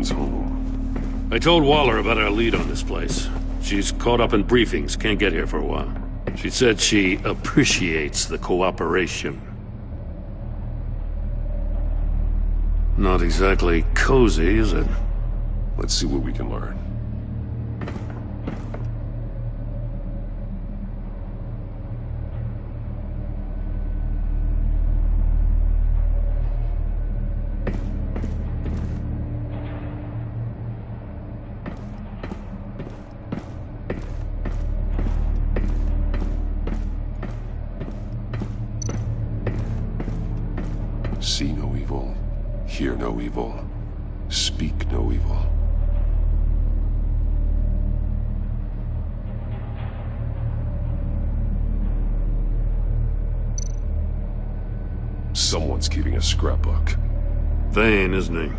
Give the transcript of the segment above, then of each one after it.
comes home. I told Waller about our lead on this place. She's caught up in briefings, can't get here for a while. She said she appreciates the cooperation. Not exactly cozy, is it? Let's see what we can learn. See no evil, hear no evil, speak no evil. Someone's keeping a scrapbook. Vain, isn't he?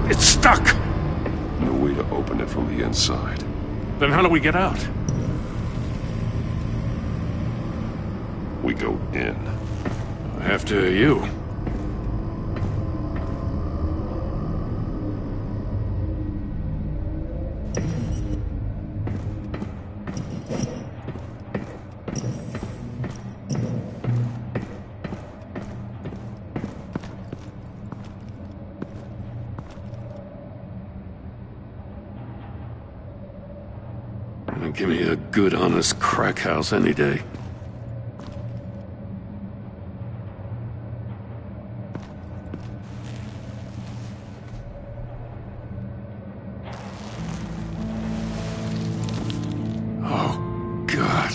It's stuck! No way to open it from the inside. Then how do we get out? We go in. After you. Give me a good, honest crack house any day. Oh, God.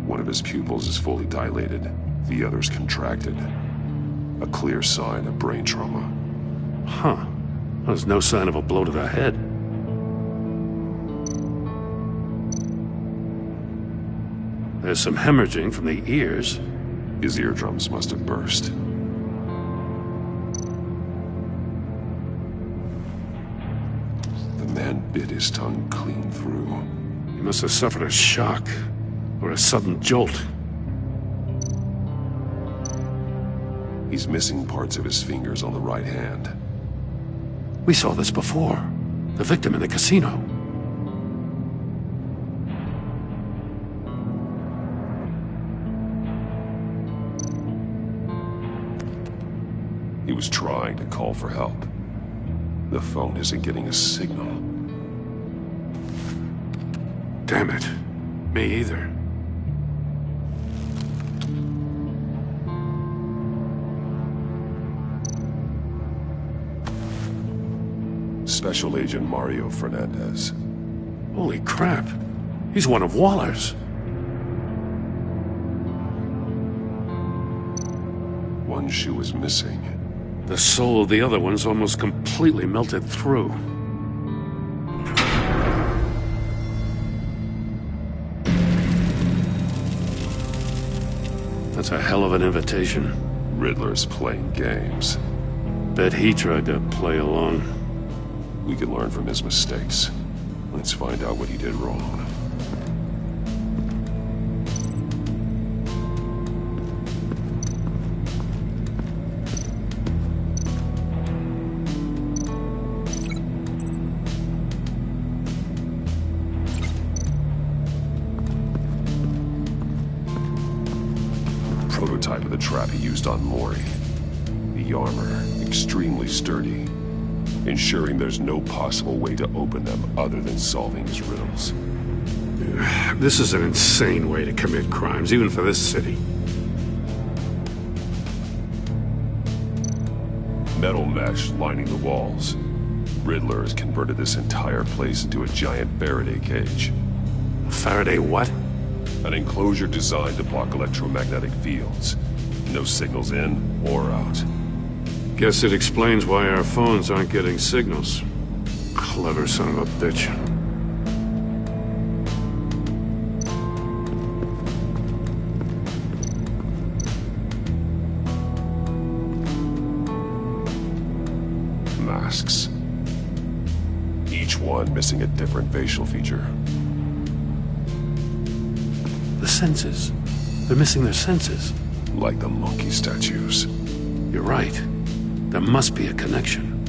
One of his pupils is fully dilated, the other's contracted. A clear sign of brain trauma. Huh. There's no sign of a blow to the head. There's some hemorrhaging from the ears. His eardrums must have burst. The man bit his tongue clean through. He must have suffered a shock, or a sudden jolt. He's missing parts of his fingers on the right hand. We saw this before. The victim in the casino. He was trying to call for help. The phone isn't getting a signal. Damn it. Me either. Special Agent Mario Fernandez. Holy crap. He's one of Waller's. One shoe is missing. The sole of the other one's almost completely melted through. That's a hell of an invitation. Riddler's playing games. Bet he tried to play along. We can learn from his mistakes. Let's find out what he did wrong. Prototype of the trap he used on Mori. The armor, extremely sturdy, ensuring there's no possible way to open them other than solving his riddles. This is an insane way to commit crimes, even for this city. Metal mesh lining the walls. Riddler has converted this entire place into a giant Faraday cage. Faraday what? An enclosure designed to block electromagnetic fields. No signals in or out. Guess it explains why our phones aren't getting signals. Clever son of a bitch. one missing a different facial feature. The senses. They're missing their senses. Like the monkey statues. You're right. There must be a connection.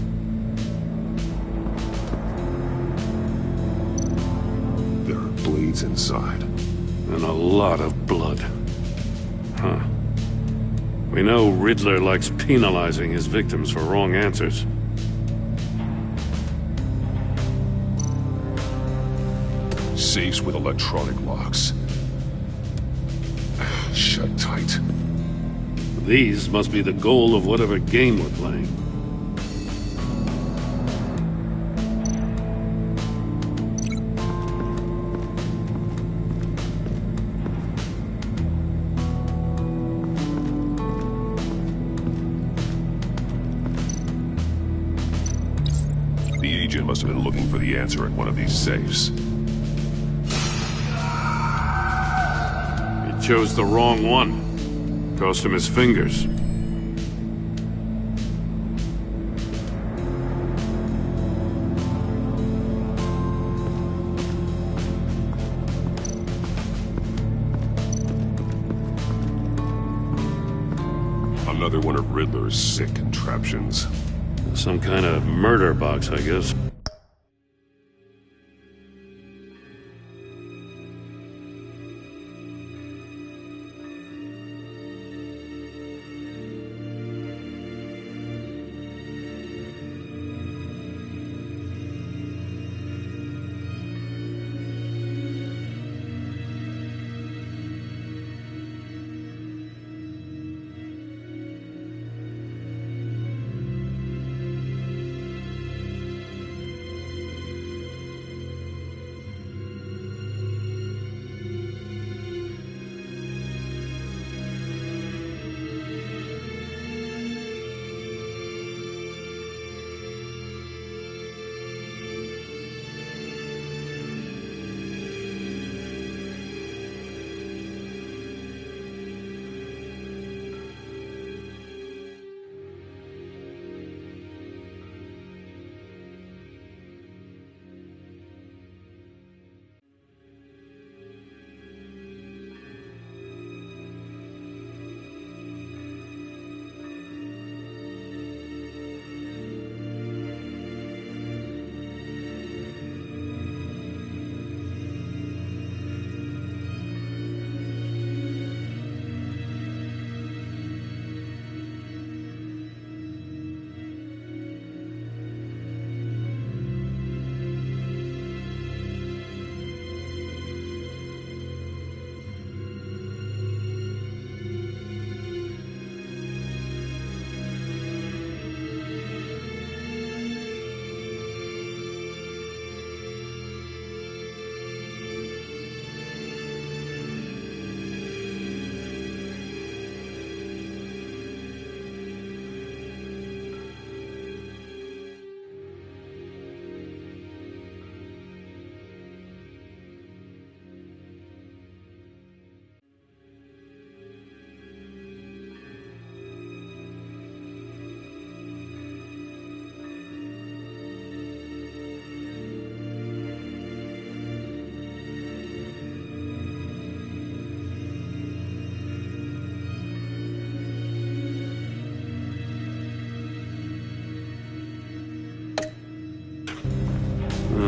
There are blades inside. And a lot of blood. Huh. We know Riddler likes penalizing his victims for wrong answers. Safes with electronic locks. Shut tight. These must be the goal of whatever game we're playing. The agent must have been looking for the answer at one of these safes. He chose the wrong one. Cost him his fingers. Another one of Riddler's sick contraptions. Some kind of murder box, I guess.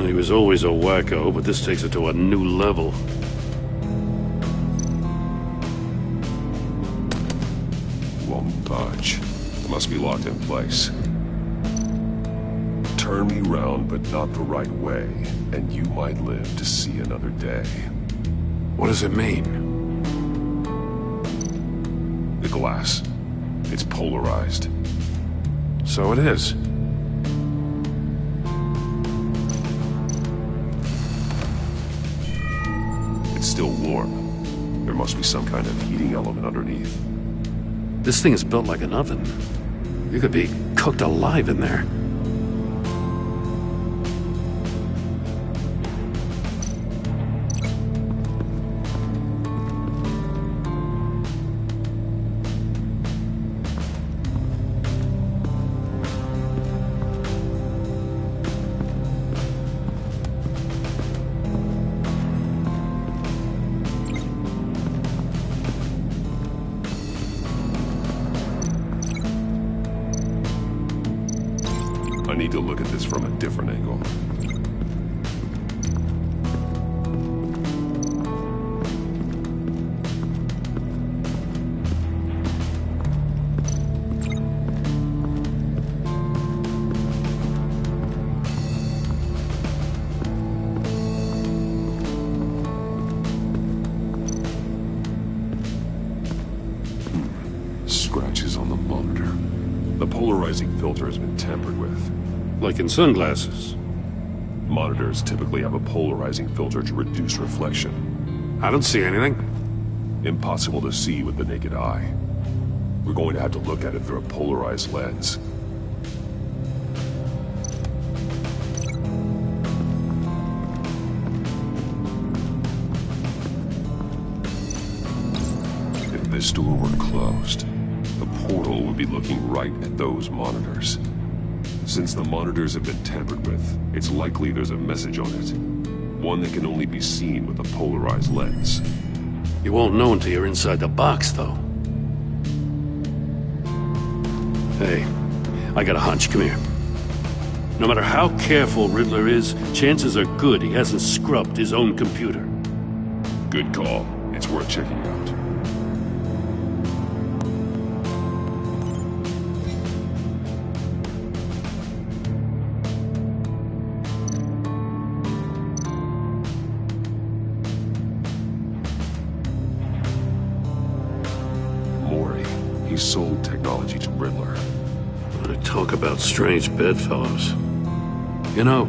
He was always a wacko, but this takes it to a new level. Won't budge. It must be locked in place. Turn me round, but not the right way, and you might live to see another day. What does it mean? The glass. It's polarized. So it is. It's still warm. There must be some kind of heating element underneath. This thing is built like an oven. You could be cooked alive in there. need to look at this from a different angle. Scratches on the monitor. The polarizing filter has been tampered with. Like in sunglasses. Monitors typically have a polarizing filter to reduce reflection. I don't see anything. Impossible to see with the naked eye. We're going to have to look at it through a polarized lens. If this door were closed, the portal would be looking right at those monitors. Since the monitors have been tampered with, it's likely there's a message on it. One that can only be seen with a polarized lens. You won't know until you're inside the box, though. Hey, I got a hunch. Come here. No matter how careful Riddler is, chances are good he hasn't scrubbed his own computer. Good call. It's worth checking out. He sold technology to Riddler. Talk about strange bedfellows. You know,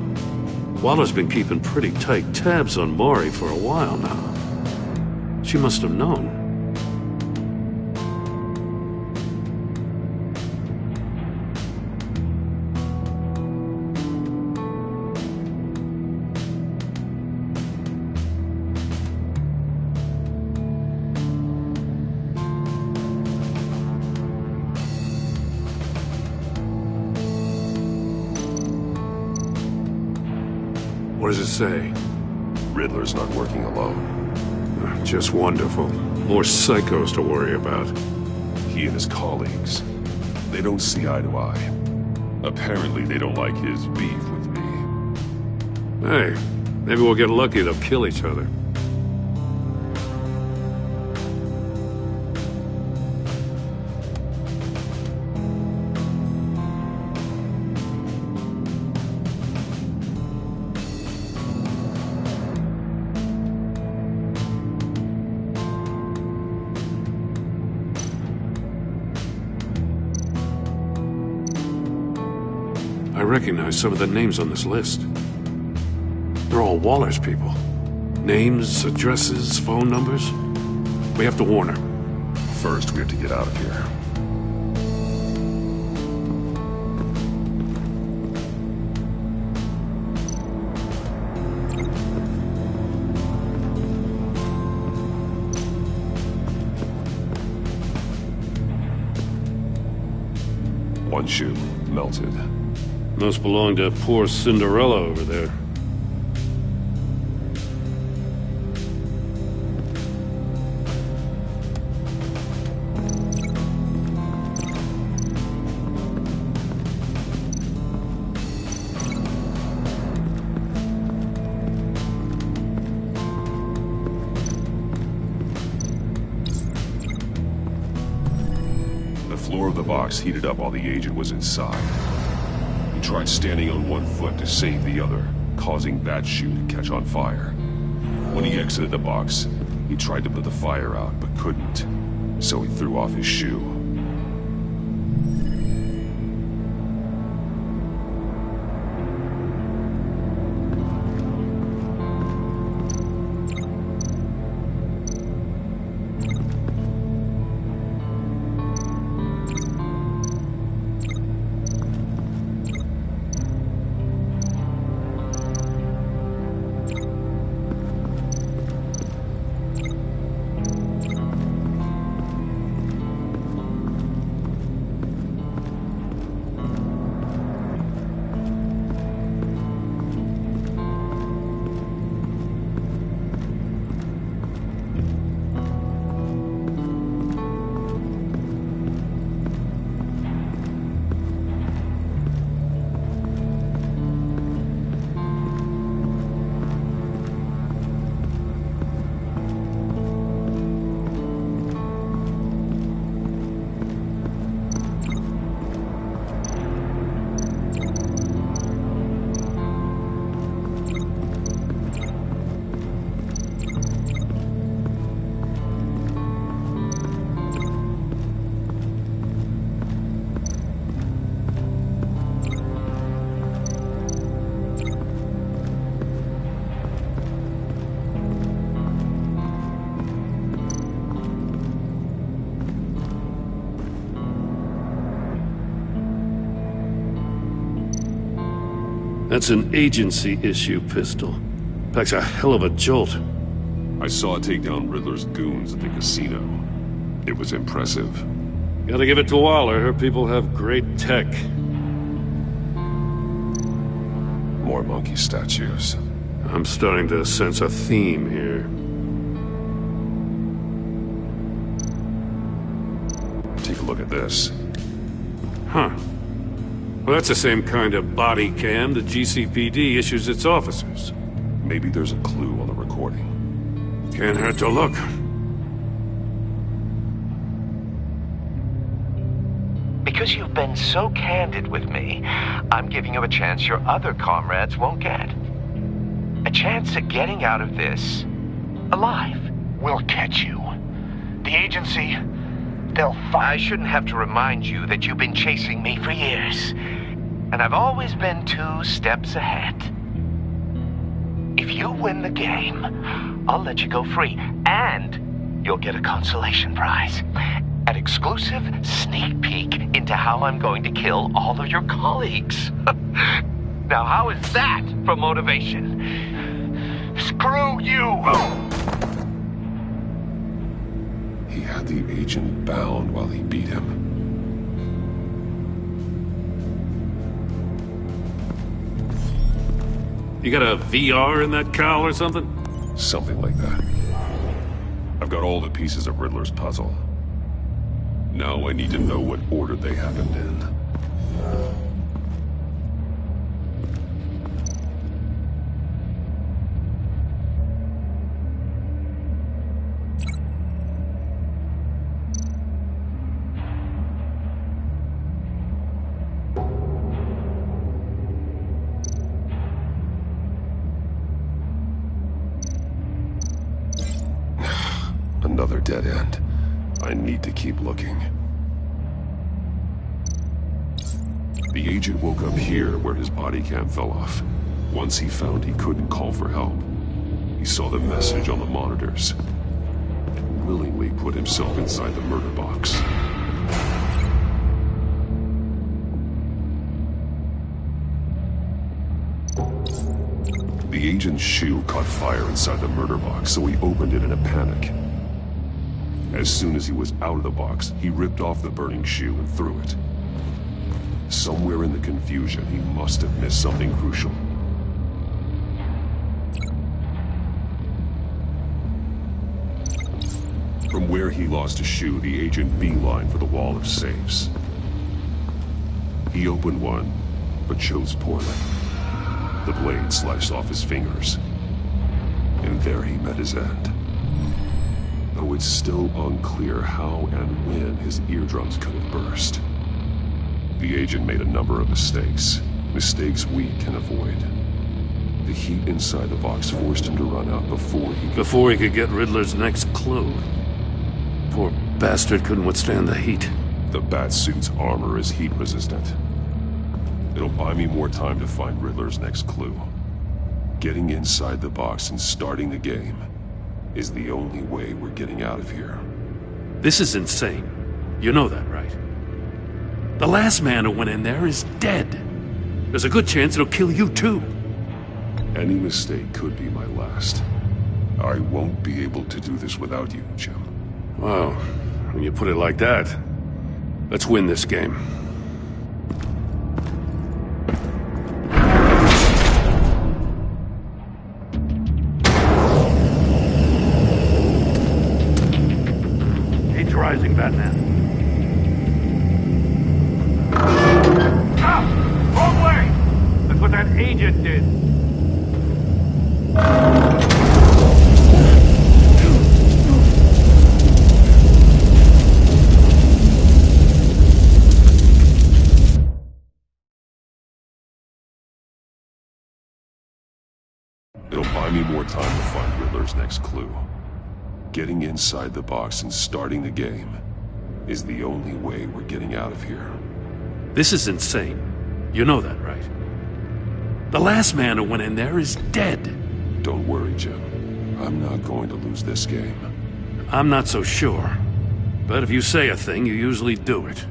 Waller's been keeping pretty tight tabs on Maury for a while now. She must have known. What does it say? Riddler's not working alone. Just wonderful. More psychos to worry about. He and his colleagues, they don't see eye to eye. Apparently they don't like his beef with me. Hey, maybe we'll get lucky they'll kill each other. I recognize some of the names on this list. They're all Waller's people. Names, addresses, phone numbers. We have to warn her. First, we have to get out of here. One shoe, melted. Must belong to poor Cinderella over there. The floor of the box heated up while the agent was inside. He tried standing on one foot to save the other, causing that shoe to catch on fire. When he exited the box, he tried to put the fire out, but couldn't, so he threw off his shoe. That's an agency-issue pistol. Packs a hell of a jolt. I saw it take down Riddler's goons at the casino. It was impressive. Gotta give it to Waller. Her people have great tech. More monkey statues. I'm starting to sense a theme here. Take a look at this. Huh. Well, that's the same kind of body cam the GCPD issues its officers. Maybe there's a clue on the recording. Can't hurt to look. Because you've been so candid with me, I'm giving you a chance your other comrades won't get. A chance at getting out of this alive. We'll catch you. The agency, they'll I shouldn't have to remind you that you've been chasing me for years. And I've always been 2 steps ahead. If you win the game, I'll let you go free. And you'll get a consolation prize. An exclusive sneak peek into how I'm going to kill all of your colleagues. Now, how is that for motivation? screw you! He had the agent bound while he beat him. You got a VR in that cowl or something? Something like that. I've got all the pieces of Riddler's puzzle. Now I need to know what order they happened in. Another dead end. I need to keep looking. The agent woke up here where his body cam fell off. Once he found he couldn't call for help, he saw the message on the monitors and willingly put himself inside the murder box. The agent's shoe caught fire inside the murder box, so he opened it in a panic. As soon as he was out of the box, he ripped off the burning shoe and threw it. Somewhere in the confusion, he must have missed something crucial. From where he lost a shoe, the agent beelined for the wall of safes. He opened one, but chose poorly. The blade sliced off his fingers, and there he met his end. Though it's still unclear how and when his eardrums could have burst. The agent made a number of mistakes. Mistakes we can avoid. The heat inside the box forced him to run out before he could get Riddler's next clue. Poor bastard couldn't withstand the heat. The Batsuit's armor is heat resistant. It'll buy me more time to find Riddler's next clue. Getting inside the box and starting the game is the only way we're getting out of here. This is insane. You know that, right? The last man who went in there is dead. There's a good chance it'll kill you too. Any mistake could be my last. I won't be able to do this without you, Jim. Well, when you put it like that, let's win this game. Rising, Batman. Ah! Wrong way! That's what that agent did. It'll buy me more time to find Riddler's next clue. Getting inside the box and starting the game is the only way we're getting out of here. This is insane. You know that, right? The last man who went in there is dead. Don't worry, Jim. I'm not going to lose this game. I'm not so sure. But if you say a thing, you usually do it.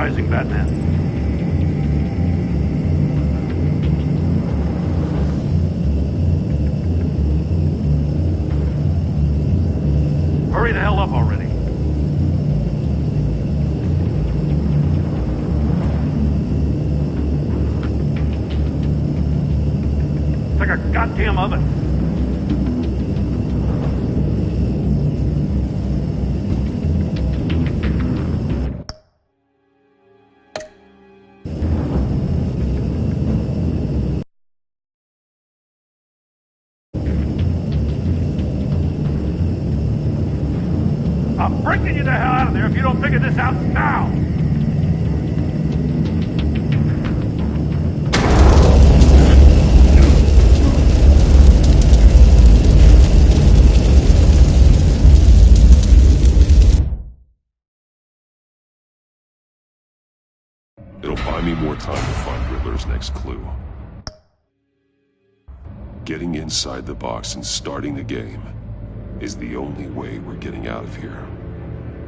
Patronizing Batman. Hurry the hell up already. It's like a goddamn oven. I'm breaking you the hell out of there if you don't figure this out now! It'll buy me more time to find Riddler's next clue. Getting inside the box and starting the game is the only way we're getting out of here.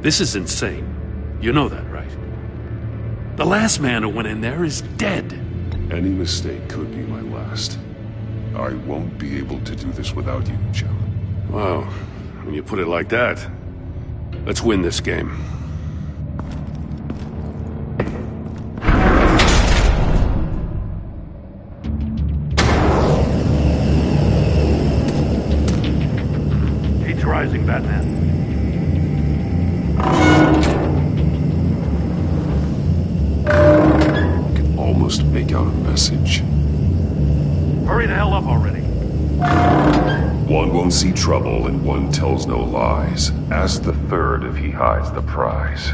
This is insane. You know that, right? The last man who went in there is dead. Any mistake could be my last. I won't be able to do this without you, Jim. Wow, when you put it like that, let's win this game. Rising Batman. I can almost make out a message. Hurry the hell up already. One won't see trouble and one tells no lies. Ask the third if he hides the prize.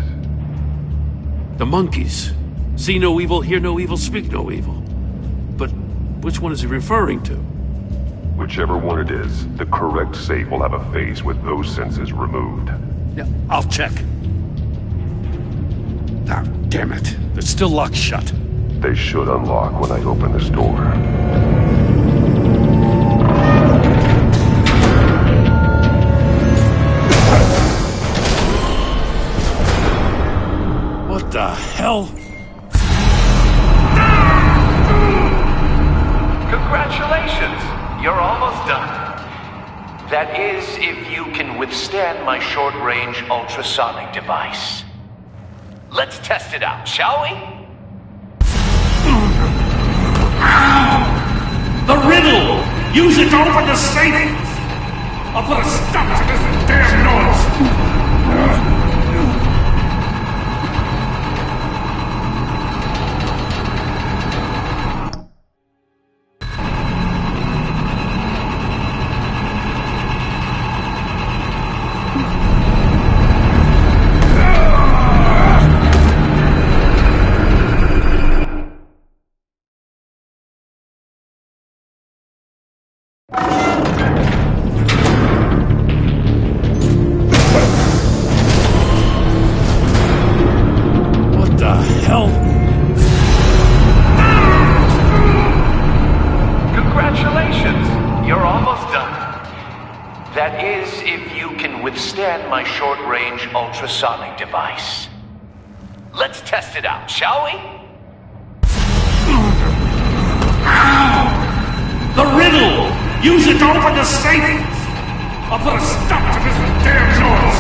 The monkeys. See no evil, hear no evil, speak no evil. But which one is he referring to? Whichever one it is, the correct safe will have a phase with those senses removed. Yeah, I'll check. Ah, damn it. It's still locked shut. They should unlock when I open this door. What the hell? Congratulations! You're almost done. That is, if you can withstand my short-range ultrasonic device. Let's test it out, shall we? The riddle! Use it to open the safe! I'll put a stop to this damn noise! Congratulations! You're almost done. That is, if you can withstand my short-range ultrasonic device. Let's test it out, shall we? The riddle! Use it to open the safe! I'll put a stop to this damn noise!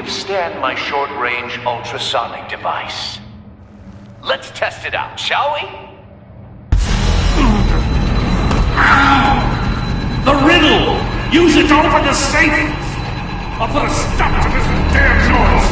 withstand my short-range ultrasonic device. Let's test it out, shall we? The riddle! Use it to open the safe! I'll put a stop to this damn noise!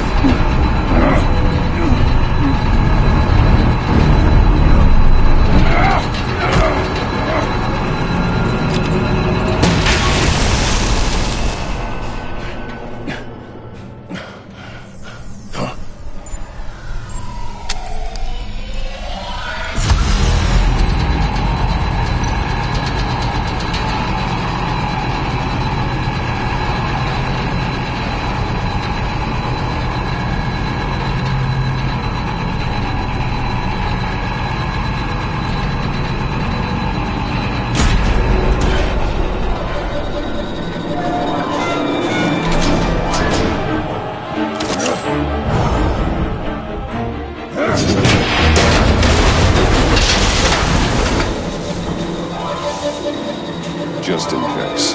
Just in case.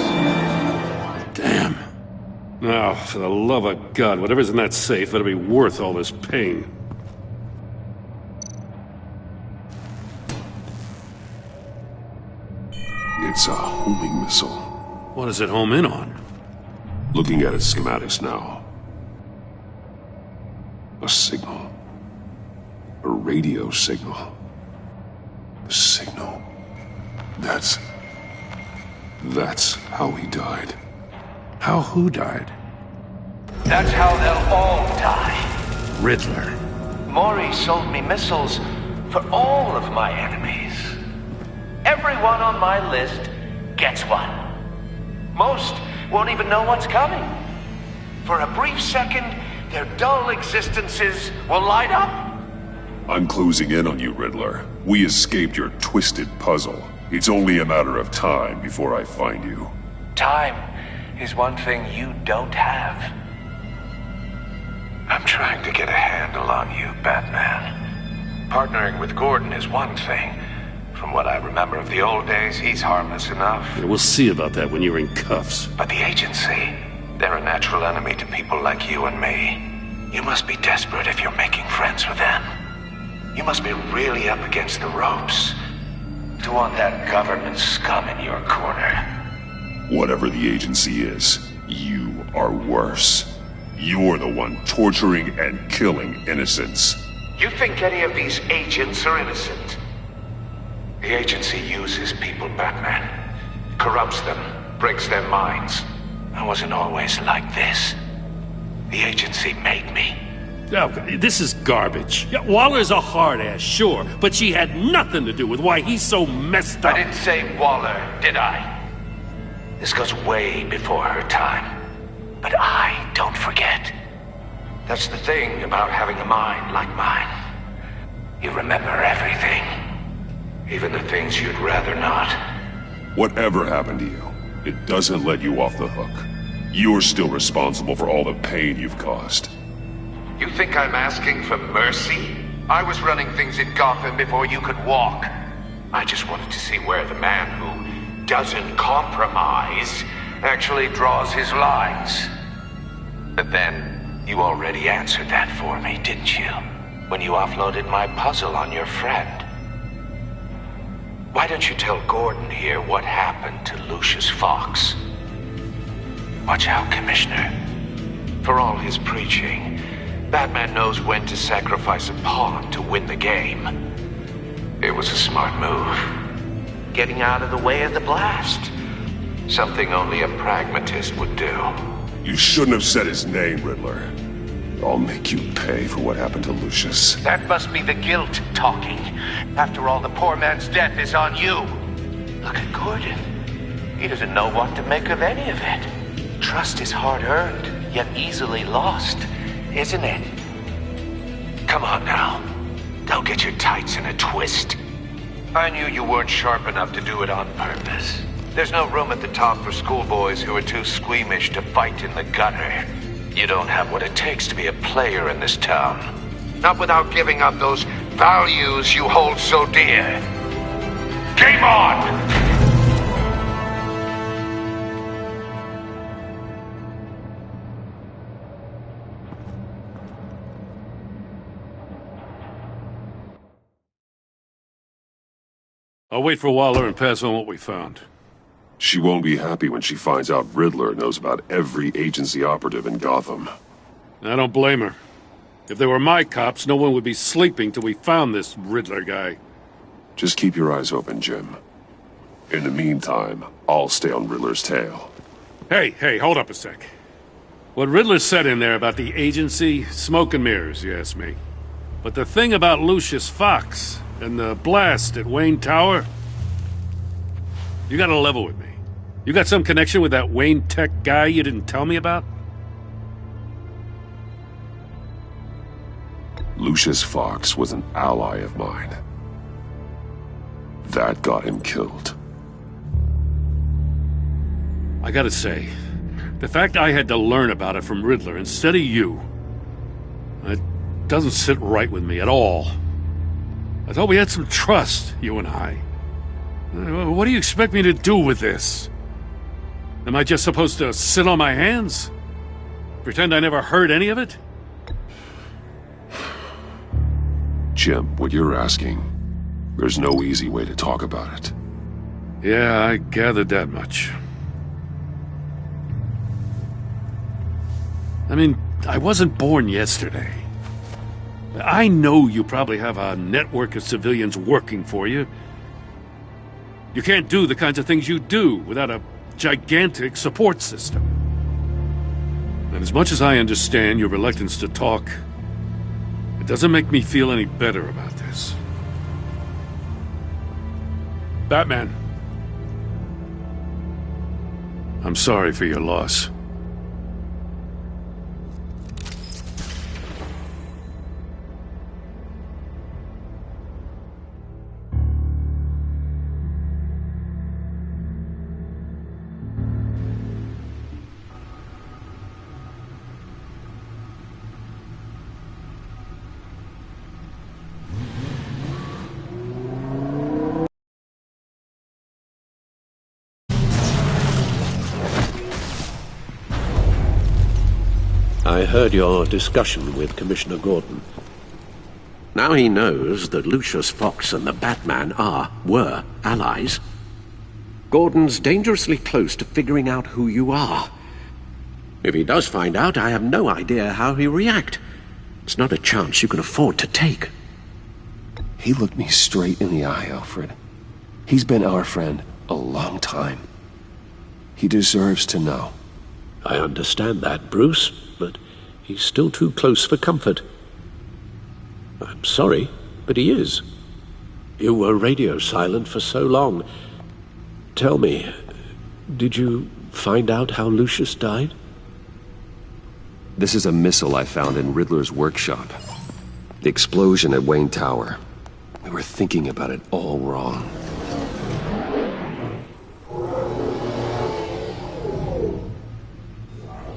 Damn. Now, for the love of God, whatever's in that safe better be worth all this pain. It's a homing missile. What does it home in on? Looking at its schematics now. A signal. A radio signal. A signal. That's how he died. How who died? That's how they'll all die. Riddler. Maury sold me missiles for all of my enemies. Everyone on my list gets one. Most won't even know what's coming. For a brief second, their dull existences will light up. I'm closing in on you, Riddler. We escaped your twisted puzzle. It's only a matter of time before I find you. Time is one thing you don't have. I'm trying to get a handle on you, Batman. Partnering with Gordon is one thing. From what I remember of the old days, he's harmless enough. Yeah, we'll see about that when you're in cuffs. But the agency, they're a natural enemy to people like you and me. You must be desperate if you're making friends with them. You must be really up against the ropes to want that government scum in your corner. Whatever the agency is, you are worse. You're the one torturing and killing innocents. You think any of these agents are innocent? The agency uses people, Batman. Corrupts them, breaks their minds. I wasn't always like this. The agency made me. Oh, this is garbage. Yeah, Waller's a hard ass, sure, but she had nothing to do with why he's so messed up. I didn't say Waller, did I? This goes way before her time. But I don't forget. That's the thing about having a mind like mine. You remember everything. Even the things you'd rather not. Whatever happened to you, it doesn't let you off the hook. You're still responsible for all the pain you've caused. You think I'm asking for mercy? I was running things in Gotham before you could walk. I just wanted to see where the man who doesn't compromise actually draws his lines. But then, you already answered that for me, didn't you? When you offloaded my puzzle on your friend. Why don't you tell Gordon here what happened to Lucius Fox? Watch out, Commissioner. For all his preaching, Batman knows when to sacrifice a pawn to win the game. It was a smart move. Getting out of the way of the blast. Something only a pragmatist would do. You shouldn't have said his name, Riddler. I'll make you pay for what happened to Lucius. That must be the guilt talking. After all, the poor man's death is on you. Look at Gordon. He doesn't know what to make of any of it. Trust is hard-earned, yet easily lost, isn't it? Come on now. Don't get your tights in a twist. I knew you weren't sharp enough to do it on purpose. There's no room at the top for schoolboys who are too squeamish to fight in the gutter. You don't have what it takes to be a player in this town. Not without giving up those values you hold so dear. Game on! I'll wait for Waller and pass on what we found. She won't be happy when she finds out Riddler knows about every agency operative in Gotham. I don't blame her. If they were my cops, no one would be sleeping till we found this Riddler guy. Just keep your eyes open, Jim. In the meantime, I'll stay on Riddler's tail. Hey, hold up a sec. What Riddler said in there about the agency, smoke and mirrors, you ask me. But the thing about Lucius Fox and the blast at Wayne Tower, you gotta level with me. You got some connection with that Wayne Tech guy you didn't tell me about? Lucius Fox was an ally of mine. That got him killed. I gotta say, the fact I had to learn about it from Riddler instead of you, it doesn't sit right with me at all. I thought we had some trust, you and I. What do you expect me to do with this? Am I just supposed to sit on my hands? Pretend I never heard any of it? Jim, what you're asking, there's no easy way to talk about it. Yeah, I gathered that much. I mean, I wasn't born yesterday. I know you probably have a network of civilians working for you. You can't do the kinds of things you do without a gigantic support system. And as much as I understand your reluctance to talk, it doesn't make me feel any better about this. Batman. I'm sorry for your loss. I heard your discussion with Commissioner Gordon. Now he knows that Lucius Fox and the Batman were allies. Gordon's dangerously close to figuring out who you are. If he does find out, I have no idea how he'll react. It's not a chance you can afford to take. He looked me straight in the eye, Alfred. He's been our friend a long time. He deserves to know. I understand that, Bruce, but he's still too close for comfort. I'm sorry, but he is. You were radio silent for so long. Tell me, did you find out how Lucius died? This is a missile I found in Riddler's workshop. The explosion at Wayne Tower. We were thinking about it all wrong.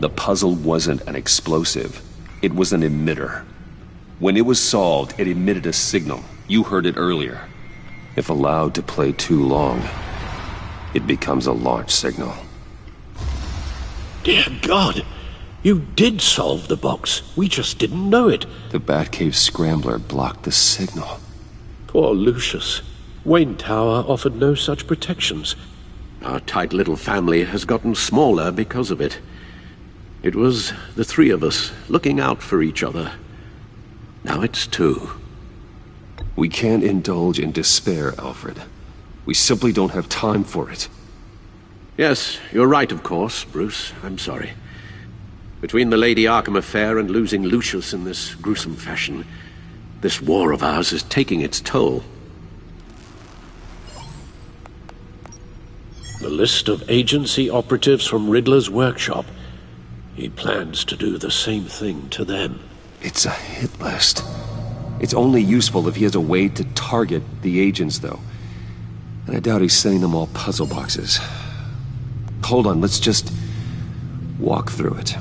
The puzzle wasn't an explosive. It was an emitter. When it was solved, it emitted a signal. You heard it earlier. If allowed to play too long, it becomes a launch signal. Dear God! You did solve the box. We just didn't know it. The Batcave scrambler blocked the signal. Poor Lucius. Wayne Tower offered no such protections. Our tight little family has gotten smaller because of it. It was the three of us looking out for each other. Now it's two. We can't indulge in despair, Alfred. We simply don't have time for it. Yes, you're right, of course, Bruce. I'm sorry. Between the Lady Arkham affair and losing Lucius in this gruesome fashion, this war of ours is taking its toll. The list of agency operatives from Riddler's workshop. He plans to do the same thing to them. It's a hit list. It's only useful if he has a way to target the agents, though. And I doubt he's sending them all puzzle boxes. Hold on, let's just walk through it.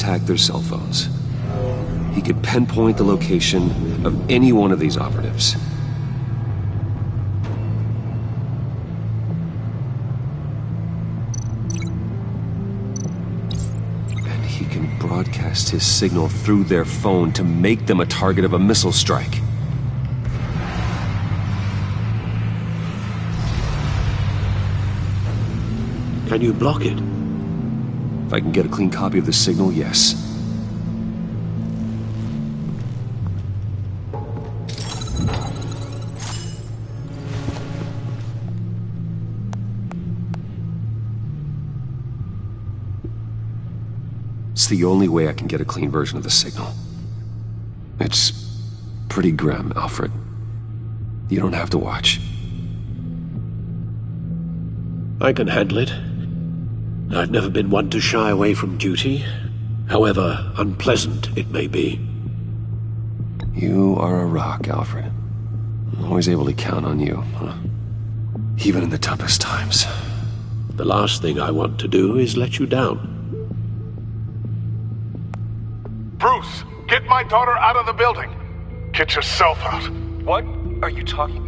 Allies hacked their cell phones. He could pinpoint the location of any one of these operatives. And he can broadcast his signal through their phone to make them a target of a missile strike. Can you block it? If I can get a clean copy of the signal, yes. It's the only way I can get a clean version of the signal. It's pretty grim, Alfred. You don't have to watch. I can handle it. I've never been one to shy away from duty, however unpleasant it may be. You are a rock, Alfred. I'm always able to count on you, huh? Even in the toughest times. The last thing I want to do is let you down. Bruce, get my daughter out of the building. Get yourself out. What are you talking?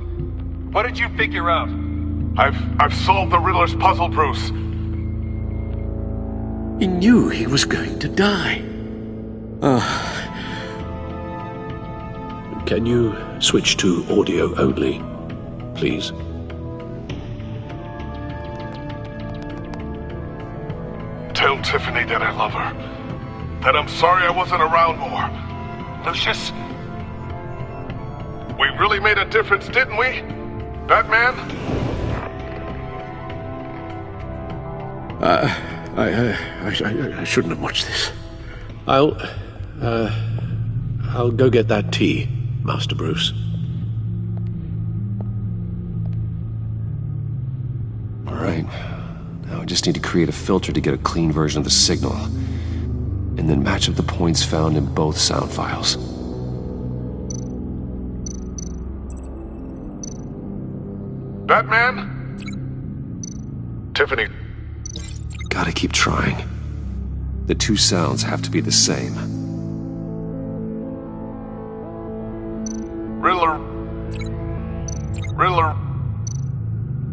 What did you figure out? I've solved the Riddler's puzzle, Bruce. He knew he was going to die. Can you switch to audio only, please? Tell Tiffany that I love her. That I'm sorry I wasn't around more. Lucius? We really made a difference, didn't we? Batman? I shouldn't have watched this. I'll go get that tea, Master Bruce. All right. Now I just need to create a filter to get a clean version of the signal, and then match up the points found in both sound files. Batman? Tiffany. Gotta keep trying. The two sounds have to be the same. Riddler.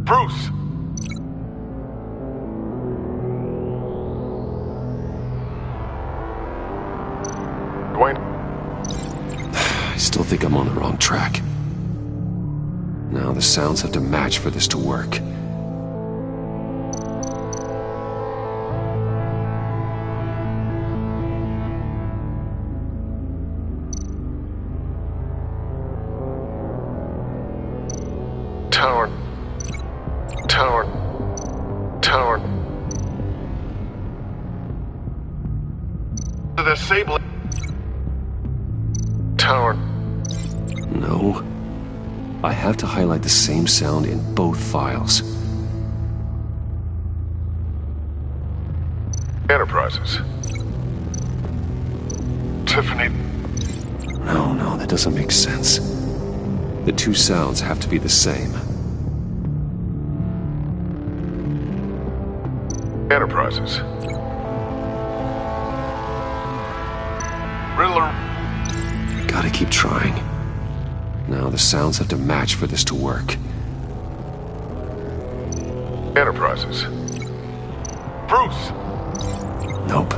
Bruce. Dwayne. I still think I'm on the wrong track. Now the sounds have to match for this to work. Tower. The Sable. Tower. No. I have to highlight the same sound in both files. Enterprises. Tiffany. No, that doesn't make sense. The two sounds have to be the same. Enterprises. Riddler. Gotta keep trying. Now the sounds have to match for this to work. Enterprises. Bruce. Nope.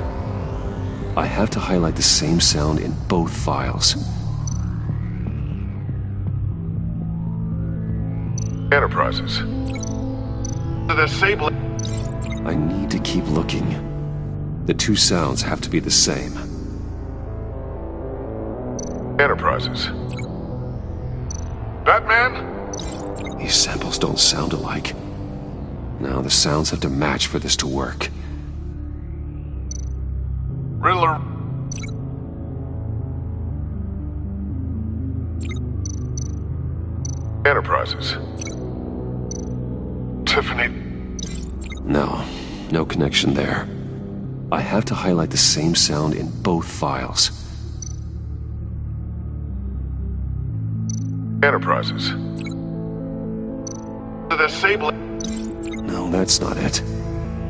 I have to highlight the same sound in both files. Enterprises. The Sable. I need to keep looking. The two sounds have to be the same. Enterprises. Batman? These samples don't sound alike. Now the sounds have to match for this to work. Riddler. Enterprises. Tiffany. No connection there. I have to highlight the same sound in both files. Enterprises. The Sable. No, that's not it.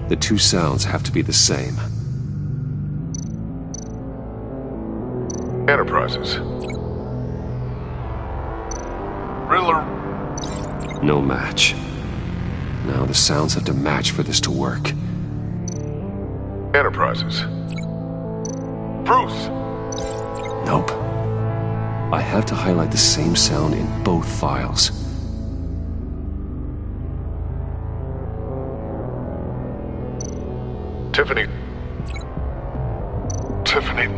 The two sounds have to be the same. Enterprises. Riddler. No match. Now the sounds have to match for this to work. Enterprises. Bruce! Nope. I have to highlight the same sound in both files. Tiffany. Tiffany.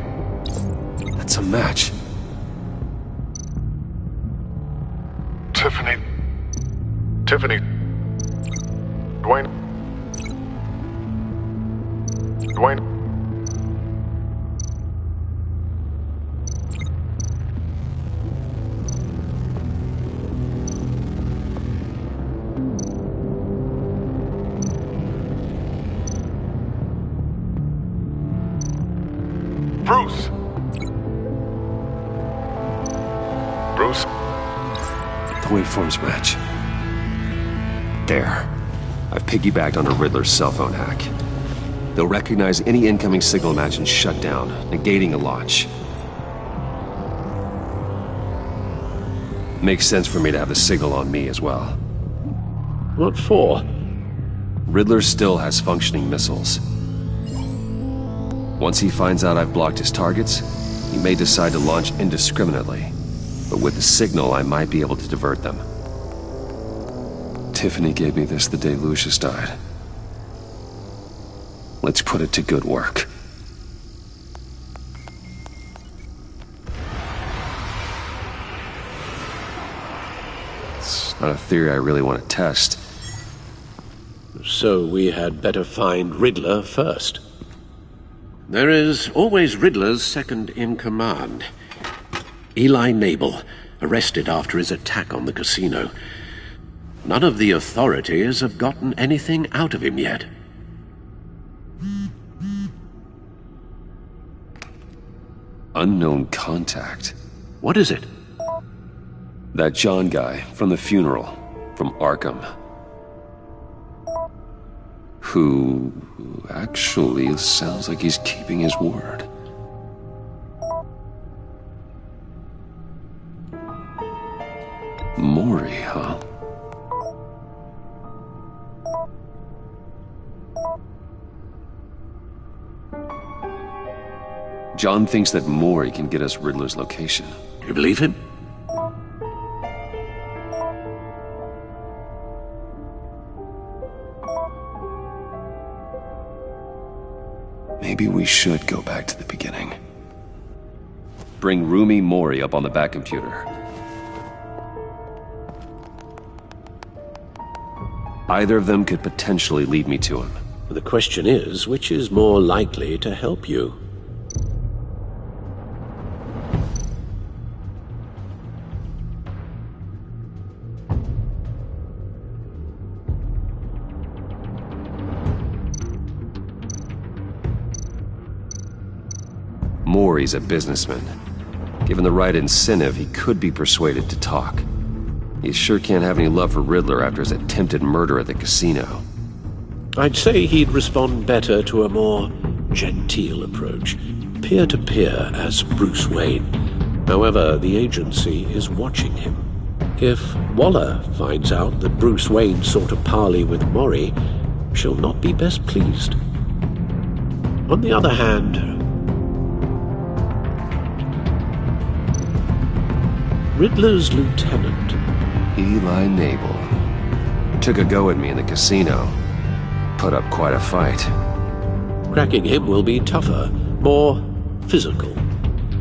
That's a match. Tiffany. Tiffany. Dwayne. Dwayne. Bruce! Bruce? The waveforms match. There. I've piggybacked on a Riddler's cell phone hack. They'll recognize any incoming signal match and shut down, negating a launch. Makes sense for me to have the signal on me as well. What for? Riddler still has functioning missiles. Once he finds out I've blocked his targets, he may decide to launch indiscriminately. But with the signal, I might be able to divert them. Tiffany gave me this the day Lucius died. Let's put it to good work. It's not a theory I really want to test. So we had better find Riddler first. There is always Riddler's second-in-command. Eli Nabel, arrested after his attack on the casino. None of the authorities have gotten anything out of him yet. Unknown contact. What is it? That John guy from the funeral, from Arkham. Who actually sounds like he's keeping his word. Maury, huh? John thinks that Maury can get us Riddler's location. You believe him? Maybe we should go back to the beginning. Bring Rumi Mori up on the back computer. Either of them could potentially lead me to him. The question is, which is more likely to help you? Maury's a businessman. Given the right incentive, he could be persuaded to talk. He sure can't have any love for Riddler after his attempted murder at the casino. I'd say he'd respond better to a more genteel approach, peer-to-peer as Bruce Wayne. However, the agency is watching him. If Waller finds out that Bruce Wayne sought a parley with Mori, she'll not be best pleased. On the other hand, Riddler's lieutenant, Eli Nabel, took a go at me in the casino. Put up quite a fight. Cracking him will be tougher, more physical.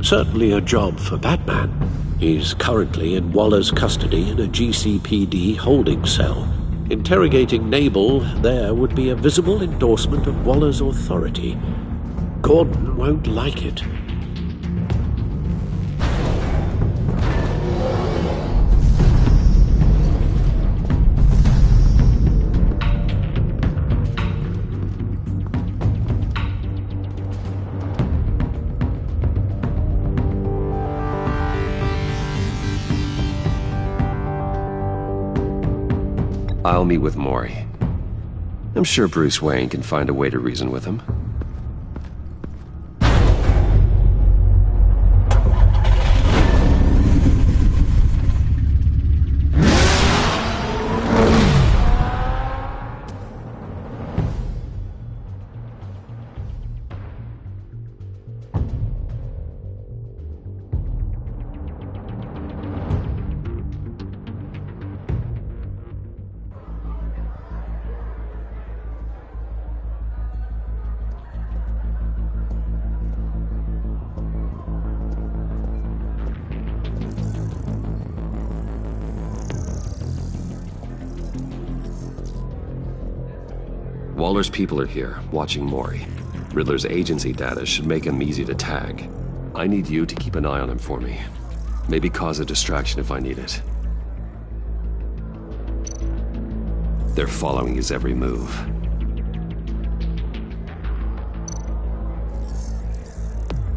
Certainly a job for Batman. He's currently in Waller's custody in a GCPD holding cell. Interrogating Nabel there would be a visible endorsement of Waller's authority. Gordon won't like it. I'll meet with Maury. I'm sure Bruce Wayne can find a way to reason with him. Waller's people are here, watching Mori. Riddler's agency data should make him easy to tag. I need you to keep an eye on him for me. Maybe cause a distraction if I need it. They're following his every move.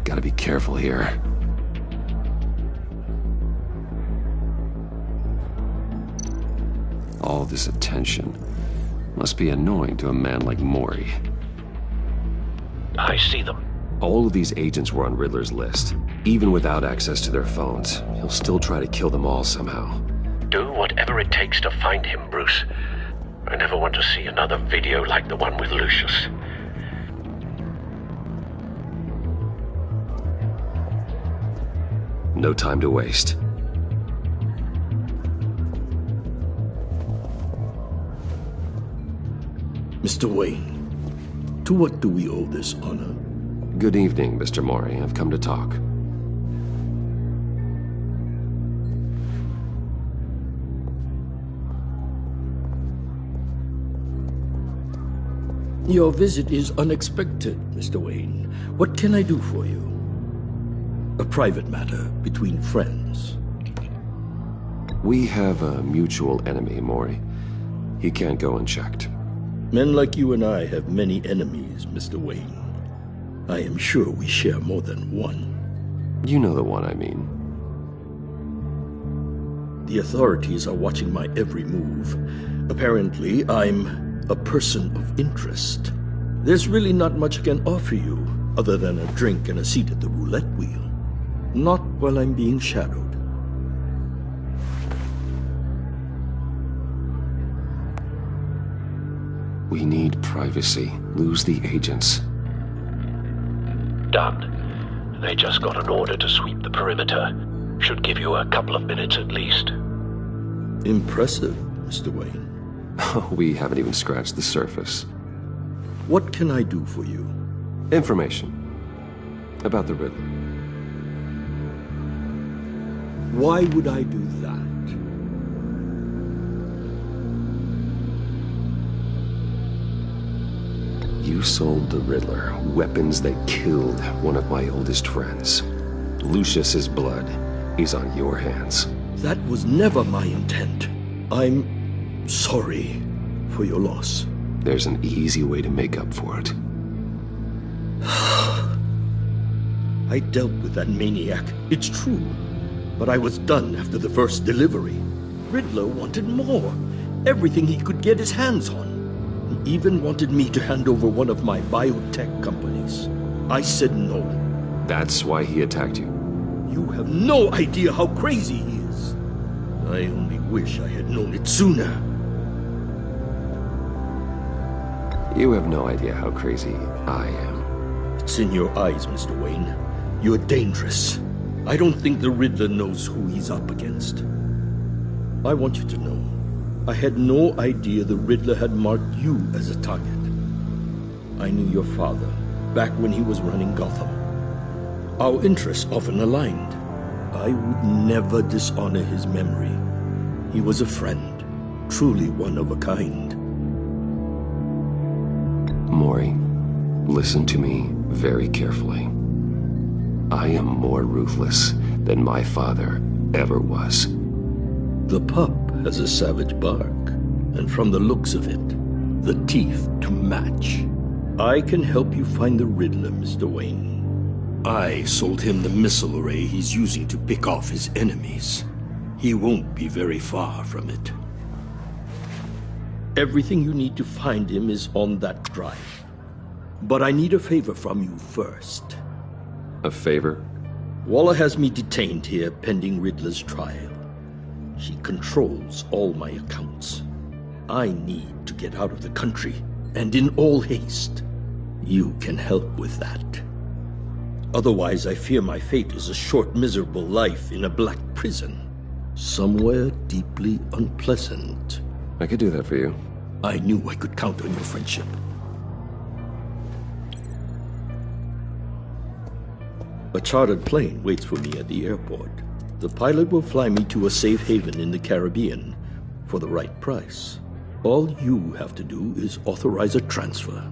Gotta be careful here. All this attention must be annoying to a man like Mori. I see them. All of these agents were on Riddler's list. Even without access to their phones, he'll still try to kill them all somehow. Do whatever it takes to find him, Bruce. I never want to see another video like the one with Lucius. No time to waste. Mr. Wayne, to what do we owe this honor? Good evening, Mr. Mori. I've come to talk. Your visit is unexpected, Mr. Wayne. What can I do for you? A private matter between friends. We have a mutual enemy, Mori. He can't go unchecked. Men like you and I have many enemies, Mr. Wayne. I am sure we share more than one. You know the one I mean. The authorities are watching my every move. Apparently, I'm a person of interest. There's really not much I can offer you, other than a drink and a seat at the roulette wheel. Not while I'm being shadowed. We need privacy. Lose the agents. Done. They just got an order to sweep the perimeter. Should give you a couple of minutes at least. Impressive, Mr. Wayne. We haven't even scratched the surface. What can I do for you? Information. About the Riddler. Why would I do that? You sold the Riddler weapons that killed one of my oldest friends. Lucius's blood is on your hands. That was never my intent. I'm sorry for your loss. There's an easy way to make up for it. I dealt with that maniac, it's true. But I was done after the first delivery. Riddler wanted more. Everything he could get his hands on. He even wanted me to hand over one of my biotech companies. I said no. That's why he attacked you. You have no idea how crazy he is. I only wish I had known it sooner. You have no idea how crazy I am. It's in your eyes, Mr. Wayne. You're dangerous. I don't think the Riddler knows who he's up against. I want you to know, I had no idea the Riddler had marked you as a target. I knew your father back when he was running Gotham. Our interests often aligned. I would never dishonor his memory. He was a friend, truly one of a kind. Mori, listen to me very carefully. I am more ruthless than my father ever was. The pup has a savage bark, and from the looks of it, the teeth to match. I can help you find the Riddler, Mr. Wayne. I sold him the missile array he's using to pick off his enemies. He won't be very far from it. Everything you need to find him is on that drive. But I need a favor from you first. A favor? Waller has me detained here pending Riddler's trial. She controls all my accounts. I need to get out of the country, and in all haste. You can help with that. Otherwise, I fear my fate is a short, miserable life in a black prison. Somewhere deeply unpleasant. I could do that for you. I knew I could count on your friendship. A chartered plane waits for me at the airport. The pilot will fly me to a safe haven in the Caribbean for the right price. All you have to do is authorize a transfer.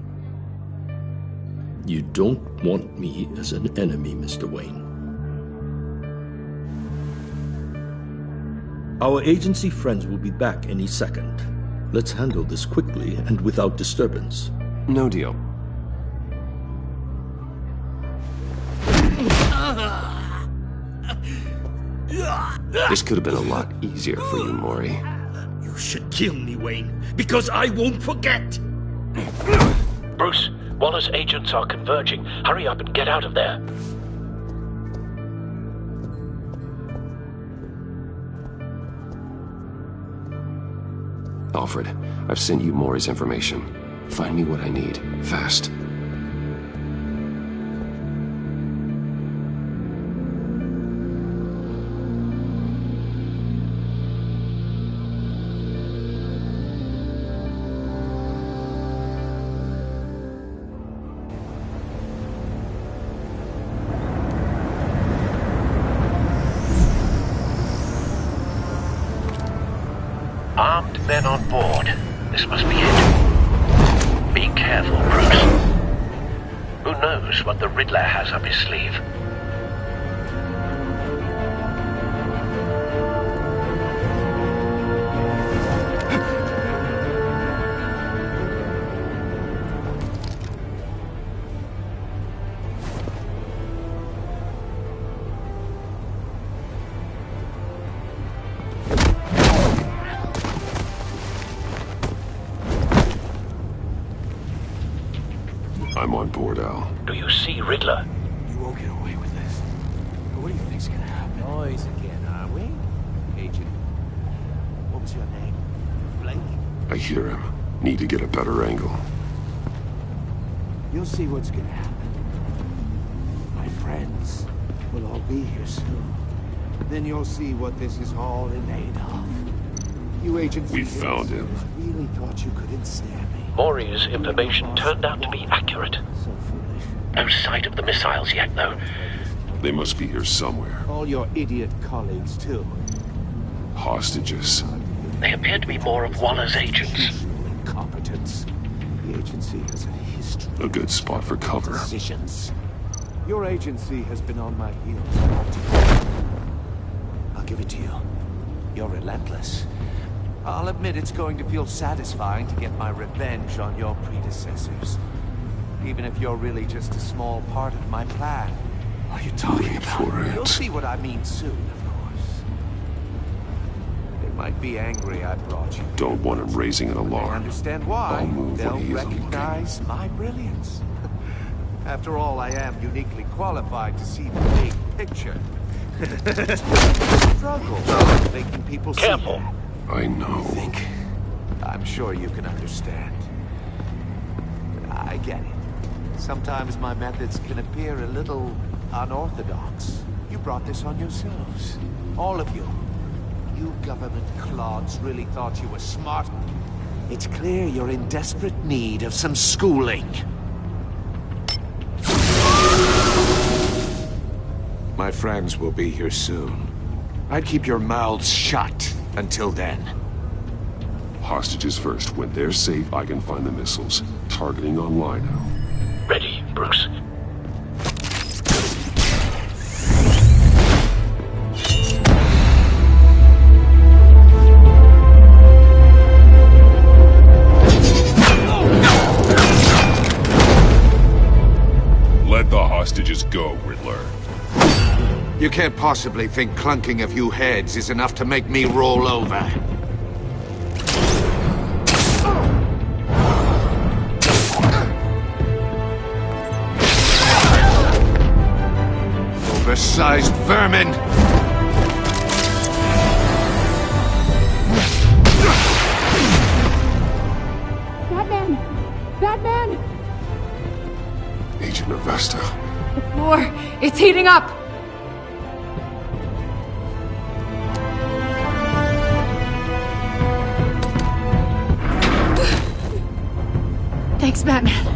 You don't want me as an enemy, Mr. Wayne. Our agency friends will be back any second. Let's handle this quickly and without disturbance. No deal. This could have been a lot easier for you, Maury. You should kill me, Wayne, because I won't forget! Bruce, Waller's agents are converging. Hurry up and get out of there. Alfred, I've sent you Maury's information. Find me what I need, fast. Armed men on board. This must be it. Be careful, Bruce. Who knows what the Riddler has up his sleeve? I'm on board, Al. Do you see Riddler? You won't get away with this. What do you think's gonna happen? Boys again, are we? Agent, what was your name? Blake? I hear him. Need to get a better angle. You'll see what's gonna happen. My friends will all be here soon. Then you'll see what this is all in aid of. You agents... We found him. Really thought you could ensnare me. Maury's information turned out to be accurate. So foolish. No sight of the missiles yet, though. They must be here somewhere. All your idiot colleagues, too. Hostages. They appear to be more of Waller's agents. Institutional incompetence. The agency has a history. A good spot for cover. Decisions. Your agency has been on my heels. I'll give it to you. You're relentless. I'll admit it's going to feel satisfying to get my revenge on your predecessors. Even if you're really just a small part of my plan. What are you talking Wait about? for You'll it. see what I mean soon, of course. They might be angry I brought you. Don't want him raising an I alarm. understand why. I'll move They'll when he isn't recognize my brilliance. After all, I am uniquely qualified to see the big picture. Struggle making people Careful. see that. I know. I'm sure you can understand. I get it. Sometimes my methods can appear a little unorthodox. You brought this on yourselves. All of you. You government clods really thought you were smart. It's clear you're in desperate need of some schooling. My friends will be here soon. I'd keep your mouths shut until then. Hostages first. When they're safe, I can find the missiles. Targeting online now. Ready, Bruce. Let the hostages go, Riddler. You can't possibly think clunking a few heads is enough to make me roll over. Oversized vermin! Batman! Batman! Agent Avesta. The floor, it's heating up! Thanks, Batman.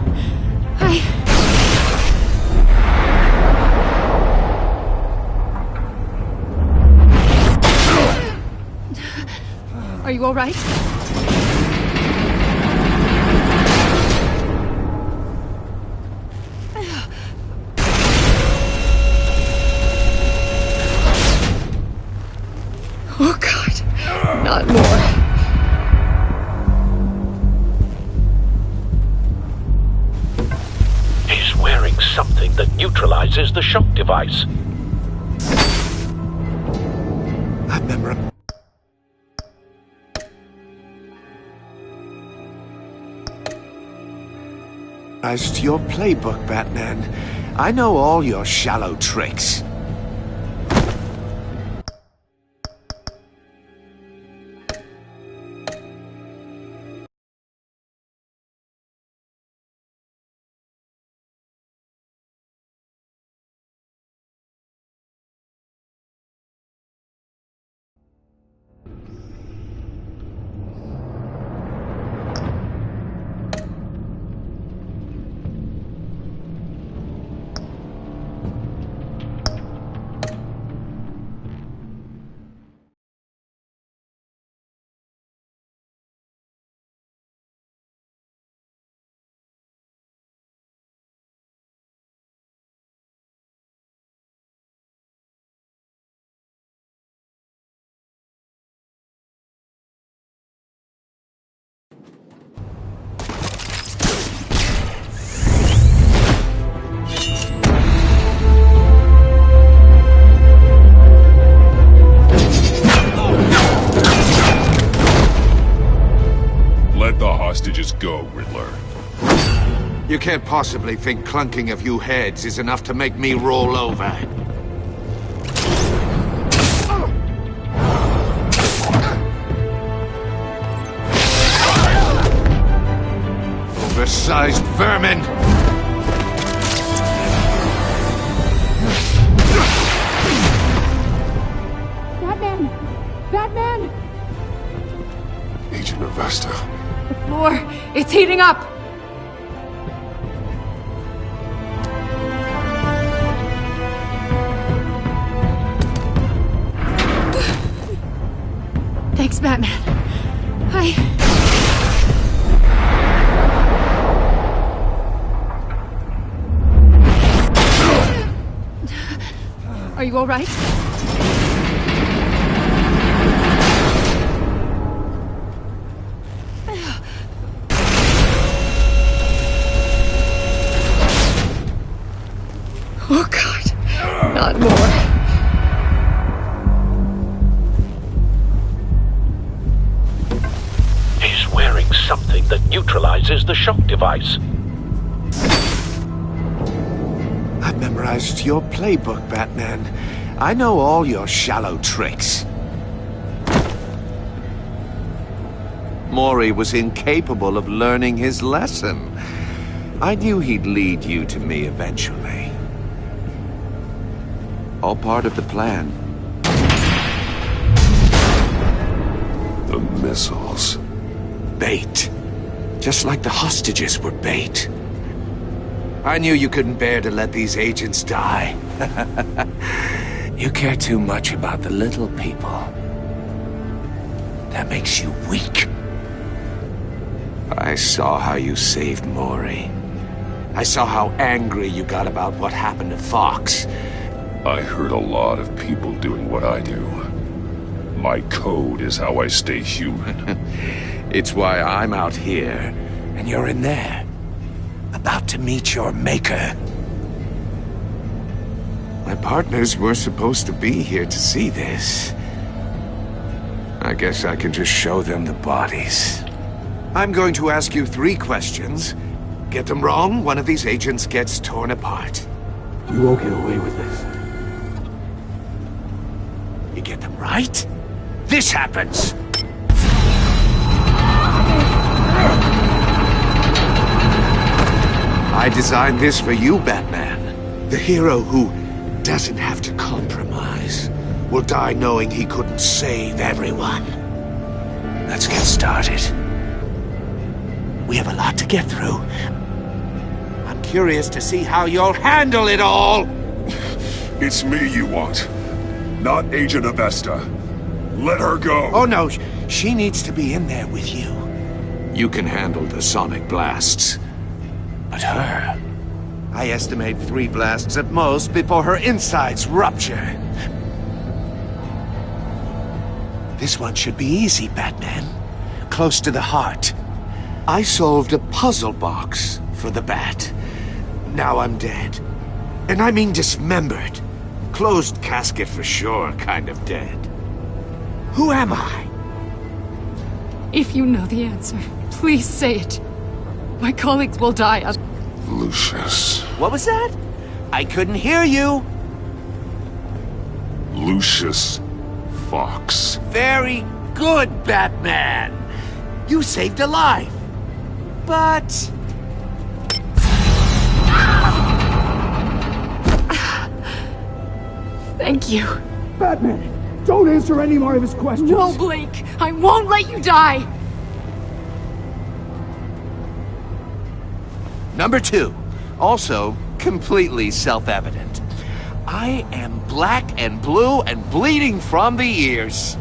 Are you all right? something that neutralizes the shock device. I've memorized your playbook, Batman. I know all your shallow tricks. Let the hostages go, Riddler. You can't possibly think clunking a few heads is enough to make me roll over. Oversized vermin! Batman! Batman! Agent Avesta. The floor, it's heating up! Thanks, Batman. Are you all right? Oh, God. Not more. He's wearing something that neutralizes the shock device. I've memorized your playbook, Batman. I know all your shallow tricks. Mori was incapable of learning his lesson. I knew he'd lead you to me eventually. All part of the plan. The missiles. Bait. Just like the hostages were bait. I knew you couldn't bear to let these agents die. You care too much about the little people. That makes you weak. I saw how you saved Mori. I saw how angry you got about what happened to Fox. I hurt a lot of people doing what I do. My code is how I stay human. It's why I'm out here, and you're in there. About to meet your maker. My partners were supposed to be here to see this. I guess I can just show them the bodies. I'm going to ask you 3 questions. Get them wrong, one of these agents gets torn apart. You won't get away with this. You get them right, this happens! I designed this for you, Batman. The hero who doesn't have to compromise will die knowing he couldn't save everyone. Let's get started. We have a lot to get through. I'm curious to see how you'll handle it all! It's me you want, not Agent Avesta. Let her go! Oh no, she needs to be in there with you. You can handle the sonic blasts. But her... I estimate 3 blasts at most before her insides rupture. This one should be easy, Batman. Close to the heart. I solved a puzzle box for the Bat. now I'm dead. And I mean dismembered. Closed casket for sure, kind of dead. Who am I? If you know the answer, please say it. My colleagues will die. Lucius. What was that? I couldn't hear you. Lucius Fox. Very good, Batman. You saved a life. But... Thank you. Batman, don't answer any more of his questions. No, Blake. I won't let you die. Number 2. Also, completely self-evident. I am black and blue and bleeding from the ears.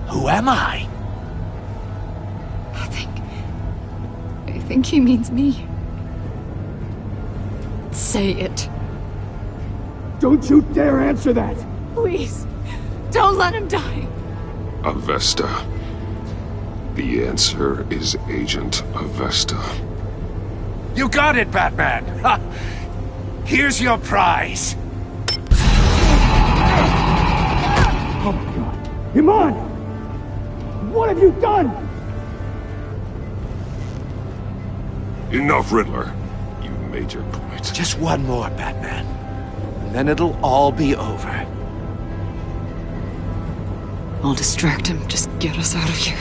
Who am I? I think he means me. Say it. Don't you dare answer that! Please, don't let him die. Avesta. The answer is Agent Avesta. You got it, Batman! Ha. Here's your prize. Oh my god. Iman! What have you done? Enough, Riddler. You made your point. Just one more, Batman. And then it'll all be over. I'll distract him. Just get us out of here.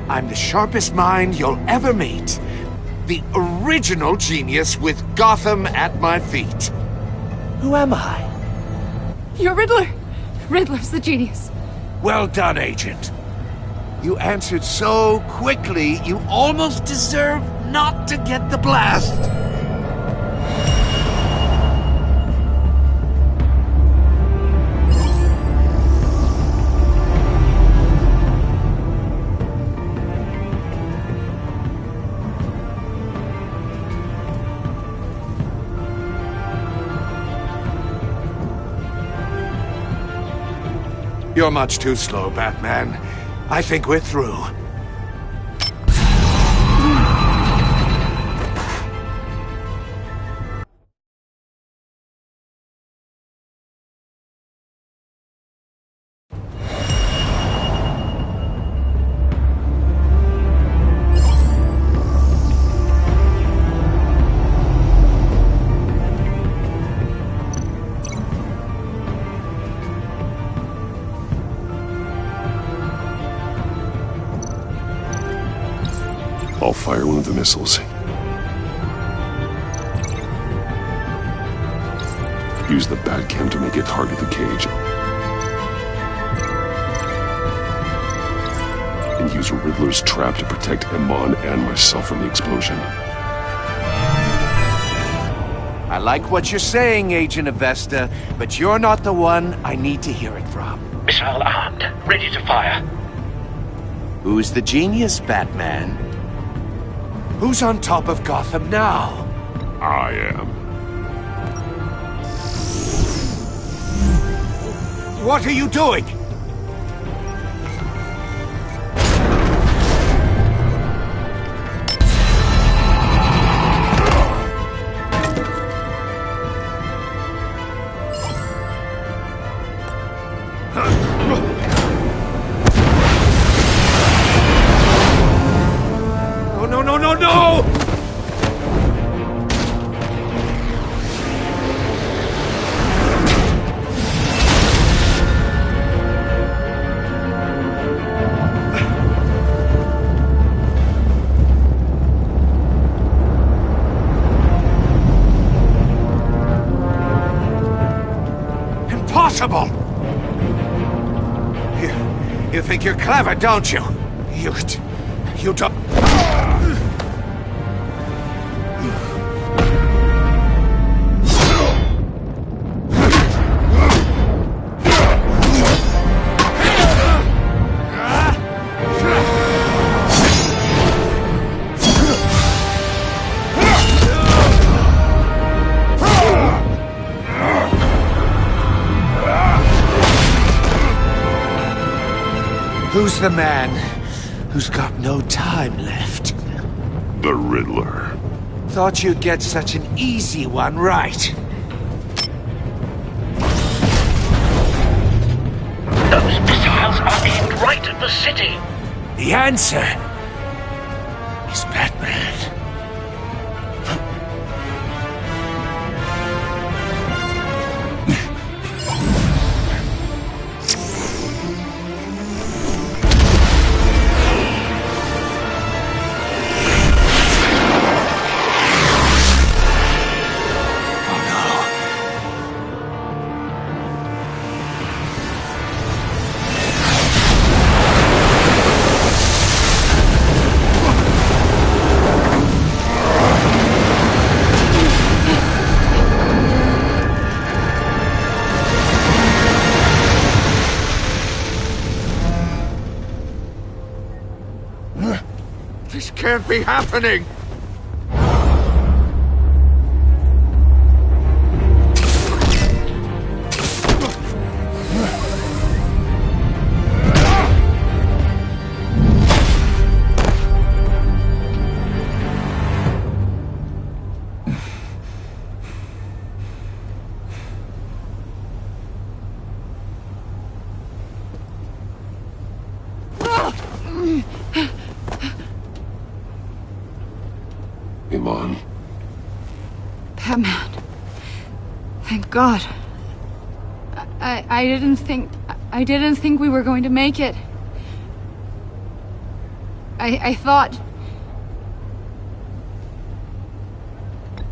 I'm the sharpest mind you'll ever meet. The original genius with Gotham at my feet. Who am I? You're Riddler. Riddler's the genius. Well done, Agent. You answered so quickly, you almost deserve not to get the blast. You're much too slow, Batman. I think we're through. I'll fire one of the missiles. Use the Batcam to make it target the cage. And use Riddler's trap to protect Iman and myself from the explosion. I like what you're saying, Agent Avesta, but you're not the one I need to hear it from. Missile armed, ready to fire. Who's the genius, Batman? Who's on top of Gotham now? I am. What are you doing? No! Impossible! You think you're clever, don't you? You don't... Who's the man who's got no time left? The Riddler. Thought you'd get such an easy one right. Those missiles are aimed right at the city. The answer is Batman. This can't be happening! Iman. Batman. Thank God. I didn't think we were going to make it. I thought...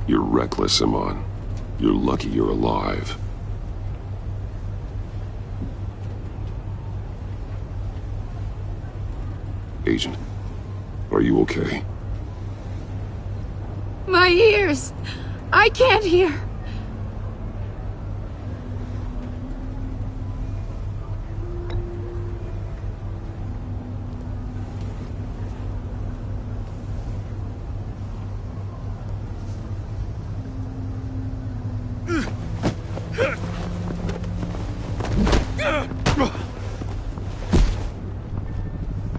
You're reckless, Iman. You're lucky you're alive. Agent, are you okay? My ears! I can't hear!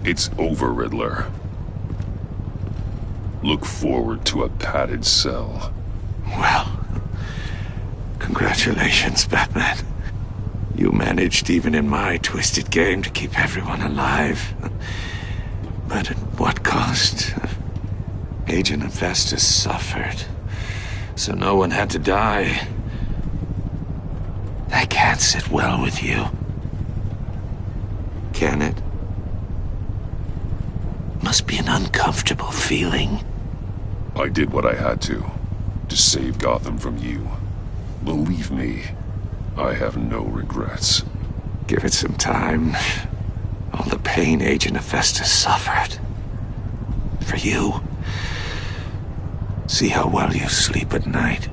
It's over, Riddler. Look forward to a padded cell. Well, congratulations, Batman. You managed, even in my twisted game, to keep everyone alive. But at what cost? Agent Hephaestus suffered, so no one had to die. That can't sit well with you. Can it? Must be an uncomfortable feeling. I did what I had to save Gotham from you. Believe me, I have no regrets. Give it some time. All the pain Agent Hephaestus suffered. For you. See how well you sleep at night.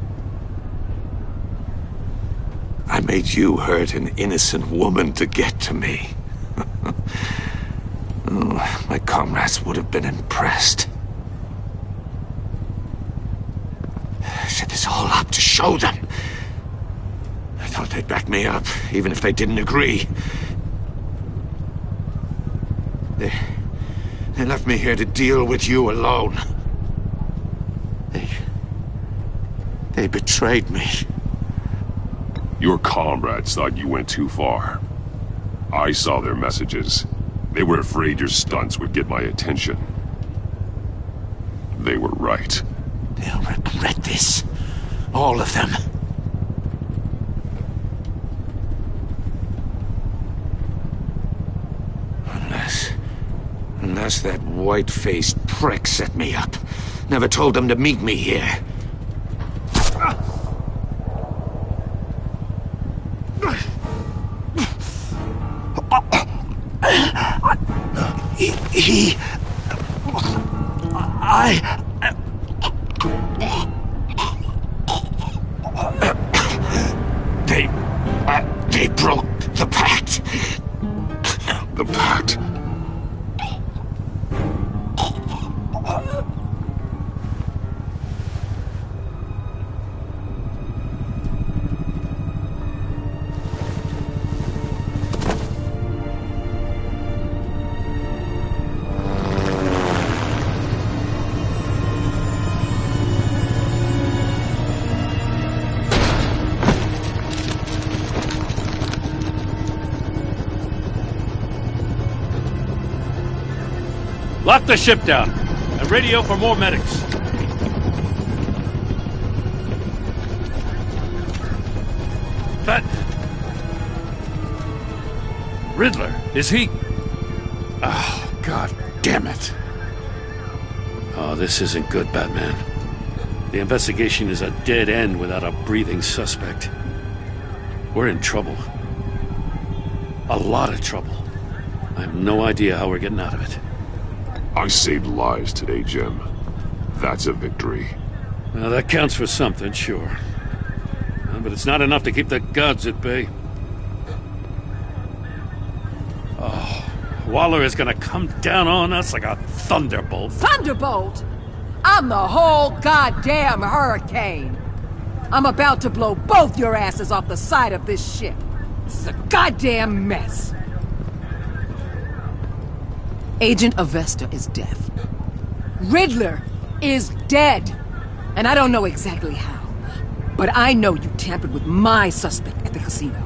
I made you hurt an innocent woman to get to me. Oh, my comrades would have been impressed. I set this all up to show them. I thought they'd back me up, even if they didn't agree. They left me here to deal with you alone. They betrayed me. Your comrades thought you went too far. I saw their messages. They were afraid your stunts would get my attention. They were right. They'll regret this. All of them. Unless that white-faced prick set me up. Never told them to meet me here. They broke the pact. The pact? Lock the ship down and radio for more medics. But... Riddler, is he... Oh, God damn it. Oh, this isn't good, Batman. The investigation is a dead end without a breathing suspect. We're in trouble. A lot of trouble. I have no idea how we're getting out of it. I saved lives today, Jim. That's a victory. Well, that counts for something, sure. But it's not enough to keep the gods at bay. Oh, Waller is gonna come down on us like a thunderbolt. Thunderbolt? I'm the whole goddamn hurricane. I'm about to blow both your asses off the side of this ship. This is a goddamn mess. Agent Avesta is deaf. Riddler is dead. And I don't know exactly how. But I know you tampered with my suspect at the casino.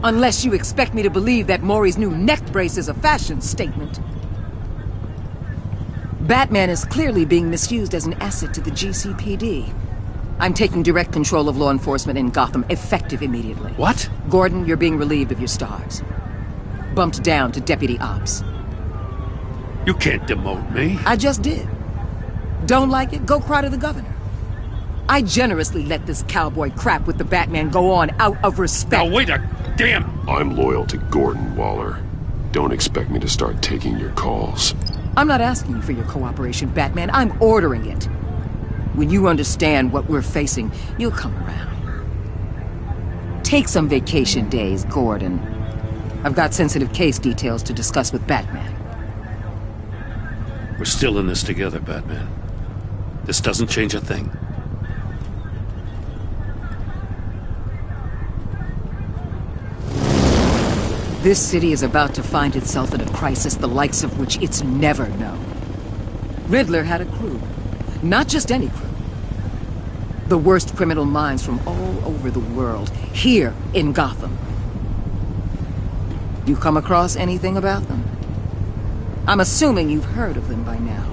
Unless you expect me to believe that Maury's new neck brace is a fashion statement. Batman is clearly being misused as an asset to the GCPD. I'm taking direct control of law enforcement in Gotham, effective immediately. What? Gordon, you're being relieved of your stars. Bumped down to Deputy Ops. You can't demote me. I just did. Don't like it? Go cry to the governor. I generously let this cowboy crap with the Batman go on out of respect. Now wait a damn... I'm loyal to Gordon, Waller. Don't expect me to start taking your calls. I'm not asking you for your cooperation, Batman. I'm ordering it. When you understand what we're facing, you'll come around. Take some vacation days, Gordon. I've got sensitive case details to discuss with Batman. We're still in this together, Batman. This doesn't change a thing. This city is about to find itself in a crisis the likes of which it's never known. Riddler had a crew. Not just any crew. The worst criminal minds from all over the world, here in Gotham. You come across anything about them? I'm assuming you've heard of them by now.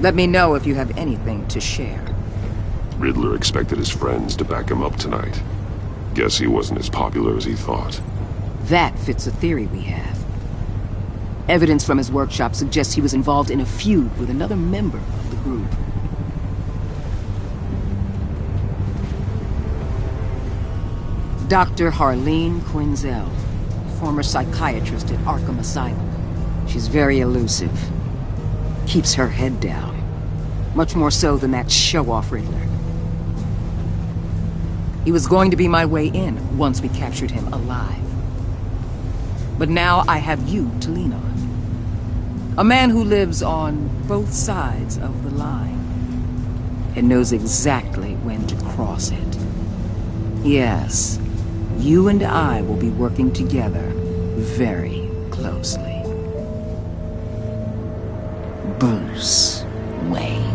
Let me know if you have anything to share. Riddler expected his friends to back him up tonight. Guess he wasn't as popular as he thought. That fits a theory we have. Evidence from his workshop suggests he was involved in a feud with another member of the group. Dr. Harleen Quinzel, former psychiatrist at Arkham Asylum. She's very elusive. Keeps her head down. Much more so than that show-off Riddler. He was going to be my way in once we captured him alive. But now I have you to lean on. A man who lives on both sides of the line and knows exactly when to cross it. Yes, you and I will be working together very closely. Bruce Wayne.